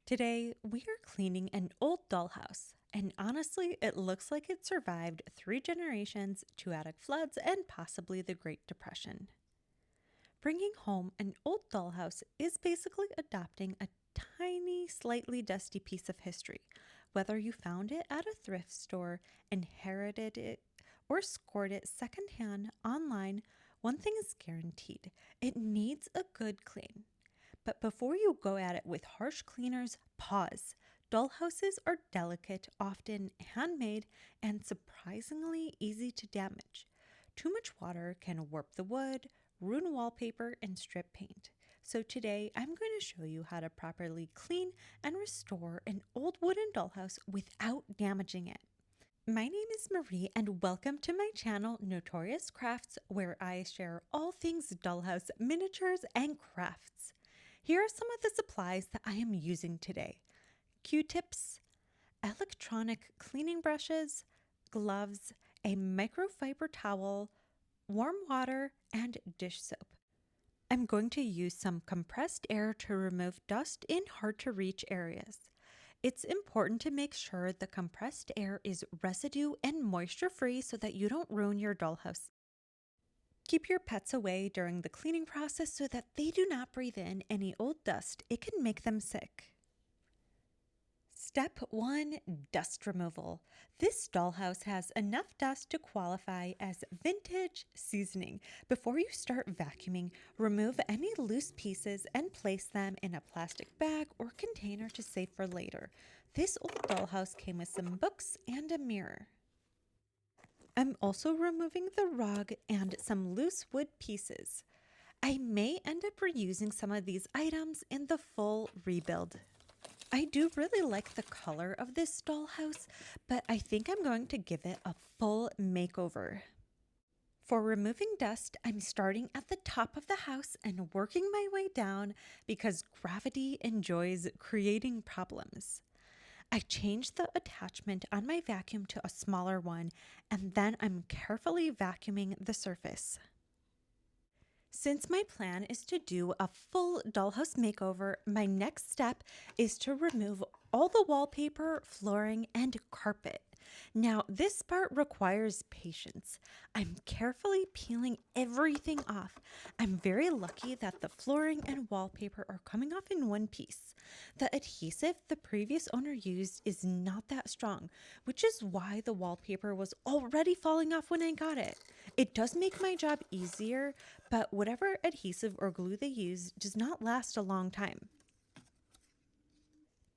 Today, we are cleaning an old dollhouse, and honestly, it looks like it survived 3 generations, 2 attic floods, and possibly the Great Depression. Bringing home an old dollhouse is basically adopting a tiny, slightly dusty piece of history. Whether you found it at a thrift store, inherited it, or scored it secondhand online, one thing is guaranteed: it needs a good clean. But before you go at it with harsh cleaners, pause. Dollhouses are delicate, often handmade, and surprisingly easy to damage. Too much water can warp the wood, ruin wallpaper, and strip paint. So today I'm going to show you how to properly clean and restore an old wooden dollhouse without damaging it. My name is Marie, and welcome to my channel, Notorious Crafts, where I share all things dollhouse miniatures and crafts. Here are some of the supplies that I am using today: Q-tips, electronic cleaning brushes, gloves, a microfiber towel, warm water, and dish soap. I'm going to use some compressed air to remove dust in hard to reach areas. It's important to make sure the compressed air is residue and moisture free so that you don't ruin your dollhouse. Keep your pets away during the cleaning process so that they do not breathe in any old dust. It can make them sick. Step 1: Dust removal. This dollhouse has enough dust to qualify as vintage seasoning. Before you start vacuuming, remove any loose pieces and place them in a plastic bag or container to save for later. This old dollhouse came with some books and a mirror. I'm also removing the rug and some loose wood pieces. I may end up reusing some of these items in the full rebuild. I do really like the color of this dollhouse, but I think I'm going to give it a full makeover. For removing dust, I'm starting at the top of the house and working my way down because gravity enjoys creating problems. I changed the attachment on my vacuum to a smaller one, and then I'm carefully vacuuming the surface. Since my plan is to do a full dollhouse makeover, my next step is to remove all the wallpaper, flooring, and carpet. Now, this part requires patience. I'm carefully peeling everything off. I'm very lucky that the flooring and wallpaper are coming off in one piece. The adhesive the previous owner used is not that strong, which is why the wallpaper was already falling off when I got it. It does make my job easier, but whatever adhesive or glue they use does not last a long time.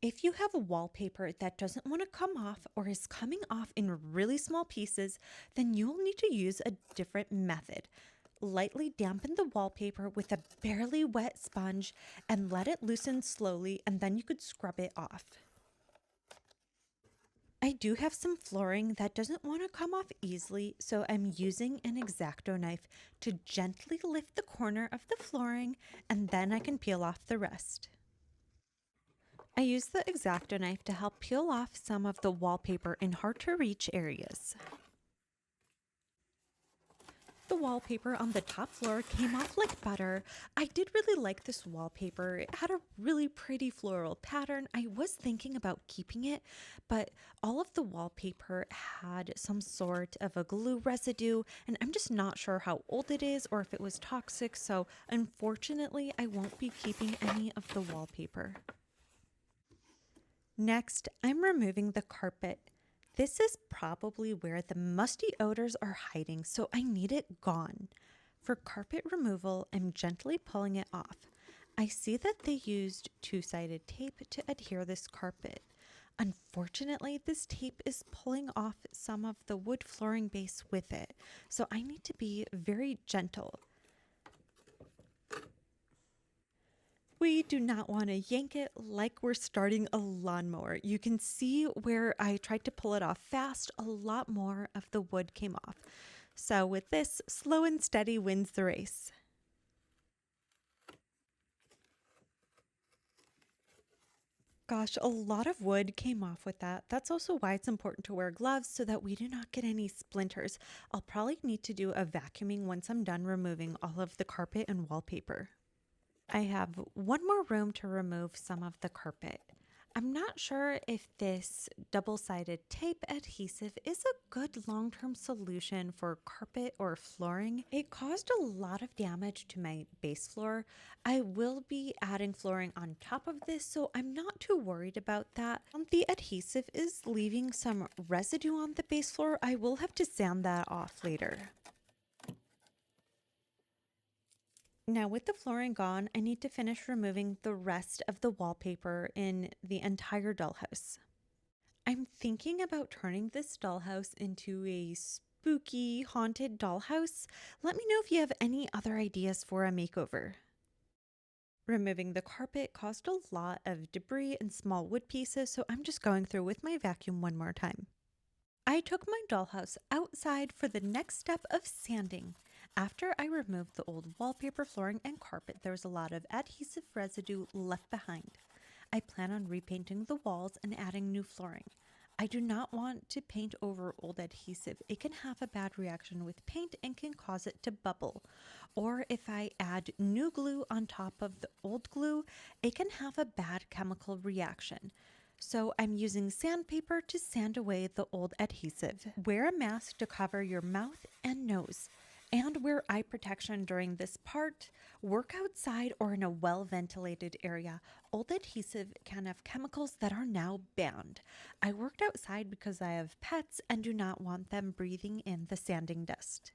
If you have a wallpaper that doesn't want to come off or is coming off in really small pieces, then you will need to use a different method. Lightly dampen the wallpaper with a barely wet sponge and let it loosen slowly, and then you could scrub it off. I do have some flooring that doesn't want to come off easily, so I'm using an X-Acto knife to gently lift the corner of the flooring, and then I can peel off the rest. I use the X-Acto knife to help peel off some of the wallpaper in hard-to-reach areas. The wallpaper on the top floor came off like butter. I did really like this wallpaper. It had a really pretty floral pattern. I was thinking about keeping it, but all of the wallpaper had some sort of a glue residue, and I'm just not sure how old it is or if it was toxic, so unfortunately I won't be keeping any of the wallpaper. Next, I'm removing the carpet. This is probably where the musty odors are hiding, so I need it gone. For carpet removal, I'm gently pulling it off. I see that they used two-sided tape to adhere this carpet. Unfortunately, this tape is pulling off some of the wood flooring base with it, so I need to be very gentle. We do not want to yank it like we're starting a lawnmower. You can see where I tried to pull it off fast, a lot more of the wood came off. So with this, slow and steady wins the race. Gosh, a lot of wood came off with that. That's also why it's important to wear gloves so that we do not get any splinters. I'll probably need to do a vacuuming once I'm done removing all of the carpet and wallpaper. I have one more room to remove some of the carpet. I'm not sure if this double-sided tape adhesive is a good long-term solution for carpet or flooring. It caused a lot of damage to my base floor. I will be adding flooring on top of this, so I'm not too worried about that. The adhesive is leaving some residue on the base floor. I will have to sand that off later. Now with the flooring gone, I need to finish removing the rest of the wallpaper in the entire dollhouse. I'm thinking about turning this dollhouse into a spooky, haunted dollhouse. Let me know if you have any other ideas for a makeover. Removing the carpet caused a lot of debris and small wood pieces, so I'm just going through with my vacuum one more time. I took my dollhouse outside for the next step of sanding. After I removed the old wallpaper, flooring, and carpet, there was a lot of adhesive residue left behind. I plan on repainting the walls and adding new flooring. I do not want to paint over old adhesive. It can have a bad reaction with paint and can cause it to bubble. Or if I add new glue on top of the old glue, it can have a bad chemical reaction. So I'm using sandpaper to sand away the old adhesive. Wear a mask to cover your mouth and nose. And wear eye protection during this part. Work outside or in a well-ventilated area. Old adhesive can have chemicals that are now banned. I worked outside because I have pets and do not want them breathing in the sanding dust.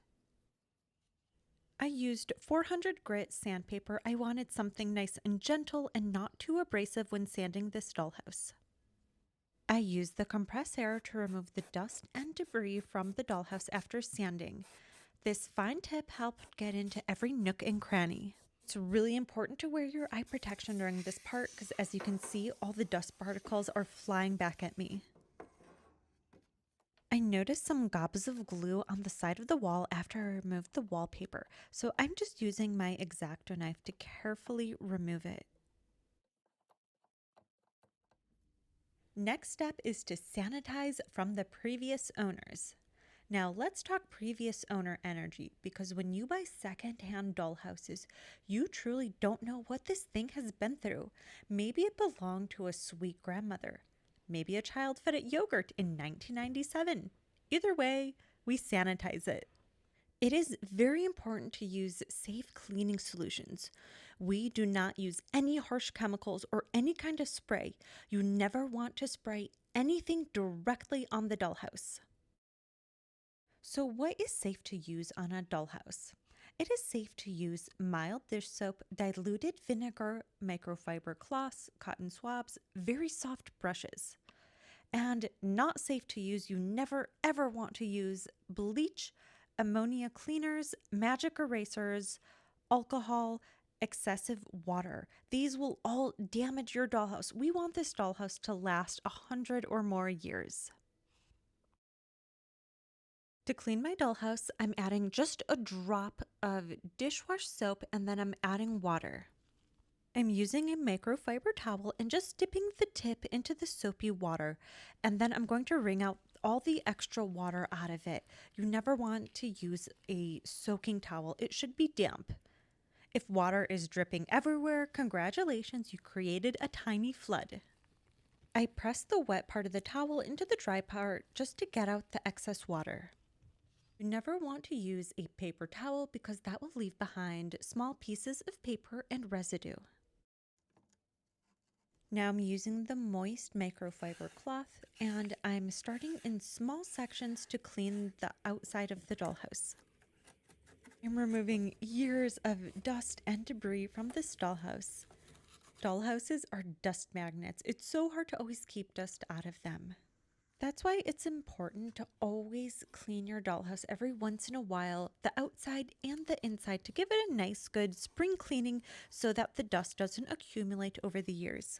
I used 400 grit sandpaper. I wanted something nice and gentle and not too abrasive when sanding this dollhouse. I used the compressed air to remove the dust and debris from the dollhouse after sanding. This fine tip helped get into every nook and cranny. It's really important to wear your eye protection during this part because as you can see, all the dust particles are flying back at me. I noticed some gobs of glue on the side of the wall after I removed the wallpaper, so I'm just using my X-Acto knife to carefully remove it. Next step is to sanitize from the previous owners. Now let's talk previous owner energy, because when you buy secondhand dollhouses, you truly don't know what this thing has been through. Maybe it belonged to a sweet grandmother. Maybe a child fed it yogurt in 1997. Either way, we sanitize it. It is very important to use safe cleaning solutions. We do not use any harsh chemicals or any kind of spray. You never want to spray anything directly on the dollhouse. So what is safe to use on a dollhouse? It is safe to use mild dish soap, diluted vinegar, microfiber cloths, cotton swabs, very soft brushes. And not safe to use, you never ever want to use bleach, ammonia cleaners, magic erasers, alcohol, excessive water. These will all damage your dollhouse. We want this dollhouse to last 100 or more years. To clean my dollhouse, I'm adding just a drop of dishwash soap and then I'm adding water. I'm using a microfiber towel and just dipping the tip into the soapy water, and then I'm going to wring out all the extra water out of it. You never want to use a soaking towel. It should be damp. If water is dripping everywhere, congratulations, you created a tiny flood. I press the wet part of the towel into the dry part just to get out the excess water. You never want to use a paper towel because that will leave behind small pieces of paper and residue. Now I'm using the moist microfiber cloth and I'm starting in small sections to clean the outside of the dollhouse. I'm removing years of dust and debris from this dollhouse. Dollhouses are dust magnets. It's so hard to always keep dust out of them. That's why it's important to always clean your dollhouse every once in a while, the outside and the inside, to give it a nice good spring cleaning so that the dust doesn't accumulate over the years.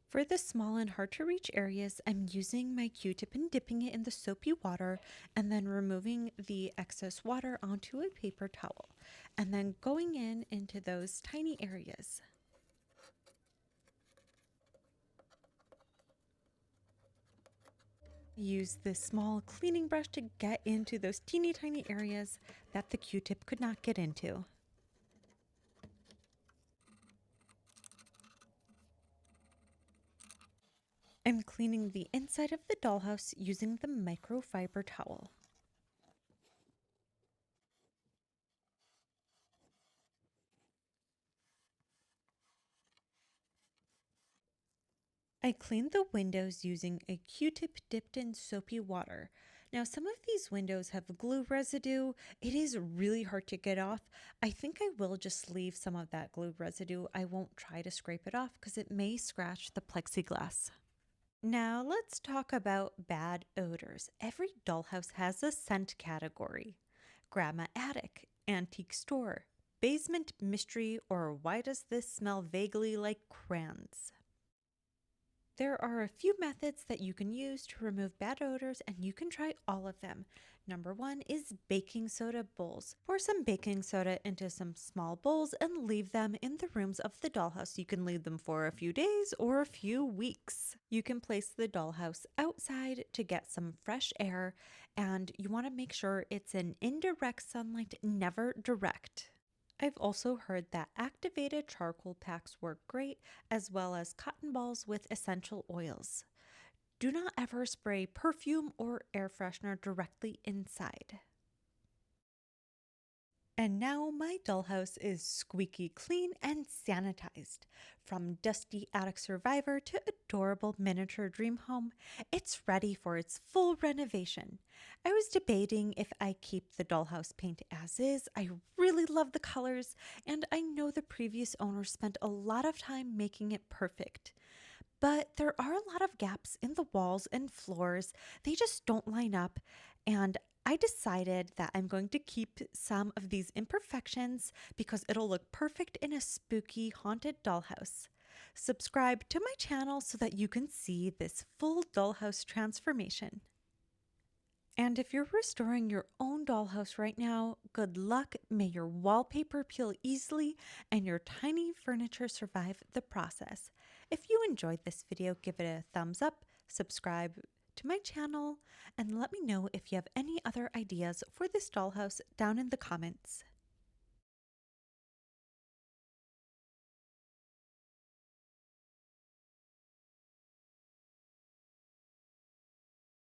For the small and hard to reach areas, I'm using my Q-tip and dipping it in the soapy water and then removing the excess water onto a paper towel and then going into those tiny areas. Use this small cleaning brush to get into those teeny tiny areas that the Q-tip could not get into. I'm cleaning the inside of the dollhouse using the microfiber towel. I cleaned the windows using a Q-tip dipped in soapy water. Now, some of these windows have glue residue. It is really hard to get off. I think I will just leave some of that glue residue. I won't try to scrape it off because it may scratch the plexiglass. Now, let's talk about bad odors. Every dollhouse has a scent category: grandma attic, antique store, basement mystery, or why does this smell vaguely like crayons? There are a few methods that you can use to remove bad odors, and you can try all of them. Number one is baking soda bowls. Pour some baking soda into some small bowls and leave them in the rooms of the dollhouse. You can leave them for a few days or a few weeks. You can place the dollhouse outside to get some fresh air, and you want to make sure it's in indirect sunlight, never direct. I've also heard that activated charcoal packs work great, as well as cotton balls with essential oils. Do not ever spray perfume or air freshener directly inside. And now my dollhouse is squeaky clean and sanitized. From dusty attic survivor to adorable miniature dream home, it's ready for its full renovation. I was debating if I keep the dollhouse paint as is. I really love the colors, and I know the previous owner spent a lot of time making it perfect. But there are a lot of gaps in the walls and floors. They just don't line up. And I decided that I'm going to keep some of these imperfections because it'll look perfect in a spooky haunted dollhouse. Subscribe to my channel so that you can see this full dollhouse transformation. And if you're restoring your own dollhouse right now, good luck. May your wallpaper peel easily and your tiny furniture survive the process. If you enjoyed this video, give it a thumbs up, subscribe to my channel, and let me know if you have any other ideas for this dollhouse down in the comments.